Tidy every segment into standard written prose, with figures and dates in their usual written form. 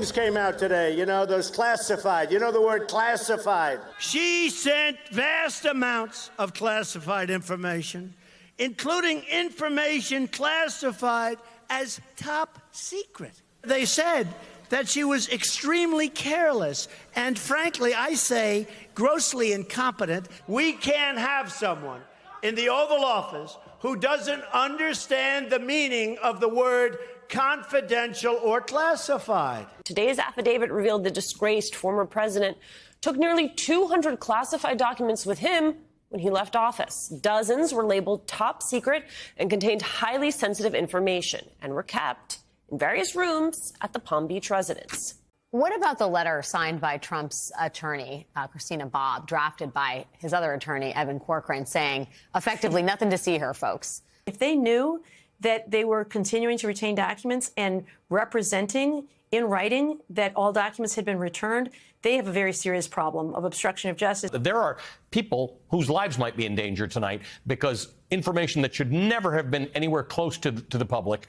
things came out today, you know, those classified. You know the word classified. She sent vast amounts of classified information, including information classified as top secret. They said that she was extremely careless and, frankly, I say, grossly incompetent. We can't have someone in the Oval Office who doesn't understand the meaning of the word confidential or classified. Today's affidavit revealed the disgraced former president took nearly 200 classified documents with him when he left office. Dozens were labeled top secret and contained highly sensitive information and were kept in various rooms at the Palm Beach residence. What about the letter signed by Trump's attorney, Christina Bobb, drafted by his other attorney, Evan Corcoran, saying effectively nothing to see here, folks? If they knew that they were continuing to retain documents and representing in writing that all documents had been returned, they have a very serious problem of obstruction of justice. There are people whose lives might be in danger tonight because information that should never have been anywhere close to the public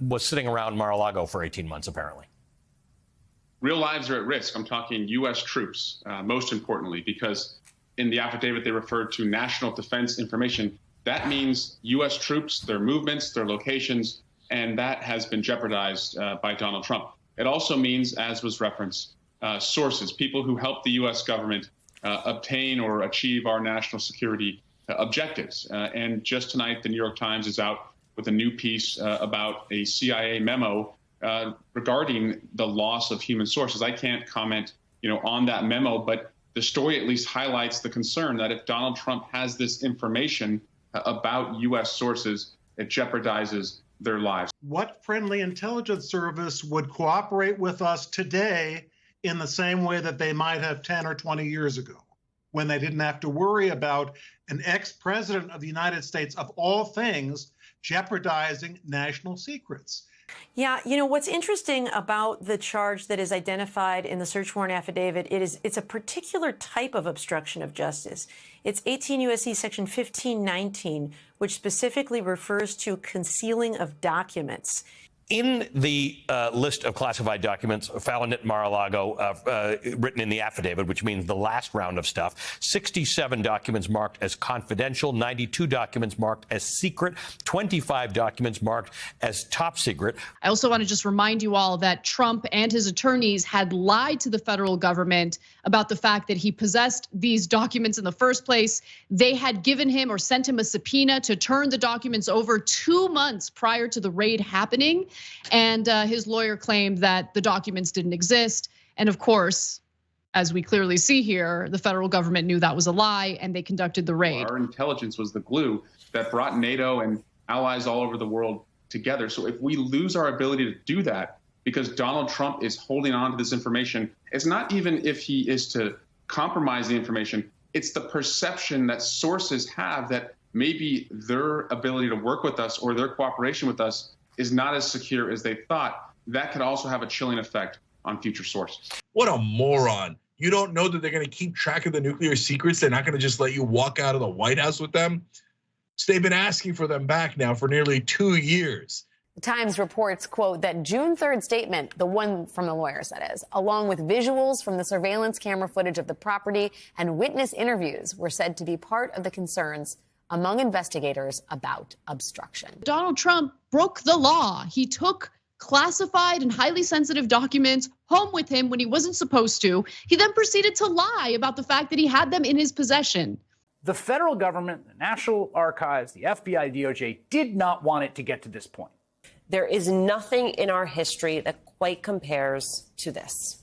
was sitting around Mar-a-Lago for 18 months, apparently. Real lives are at risk. I'm talking U.S. troops, most importantly, because in the affidavit they referred to national defense information. That means U.S. troops, their movements, their locations, and that has been jeopardized by Donald Trump. It also means, as was referenced, sources, people who help the U.S. government obtain or achieve our national security objectives. And just tonight, the New York Times is out with a new piece about a CIA memo regarding the loss of human sources. I can't comment, on that memo, but the story at least highlights the concern that if Donald Trump has this information about U.S. sources, it jeopardizes their lives. What friendly intelligence service would cooperate with us today in the same way that they might have 10 or 20 years ago, when they didn't have to worry about an ex-president of the United States, of all things, jeopardizing national secrets? Yeah, what's interesting about the charge that is identified in the search warrant affidavit, it's a particular type of obstruction of justice. It's 18 U.S.C. section 1519, which specifically refers to concealing of documents. In the list of classified documents found at Mar-a-Lago, written in the affidavit, which means the last round of stuff, 67 documents marked as confidential, 92 documents marked as secret, 25 documents marked as top secret. I also want to just remind you all that Trump and his attorneys had lied to the federal government about the fact that he possessed these documents in the first place. They had given him or sent him a subpoena to turn the documents over 2 months prior to the raid happening. And his lawyer claimed that the documents didn't exist. And of course, as we clearly see here, the federal government knew that was a lie and they conducted the raid. Our intelligence was the glue that brought NATO and allies all over the world together. So if we lose our ability to do that because Donald Trump is holding on to this information, it's not even if he is to compromise the information, it's the perception that sources have that maybe their ability to work with us or their cooperation with us is not as secure as they thought. That could also have a chilling effect on future sources. What a moron. You don't know that they're going to keep track of the nuclear secrets. They're not going to just let you walk out of the White House with them. So they've been asking for them back now for nearly 2 years. The Times reports, quote, that June 3rd statement, the one from the lawyers, that is, along with visuals from the surveillance camera footage of the property and witness interviews were said to be part of the concerns among investigators about obstruction. Donald Trump broke the law. He took classified and highly sensitive documents home with him when he wasn't supposed to. He then proceeded to lie about the fact that he had them in his possession. The federal government, the National Archives, the FBI, DOJ did not want it to get to this point. There is nothing in our history that quite compares to this.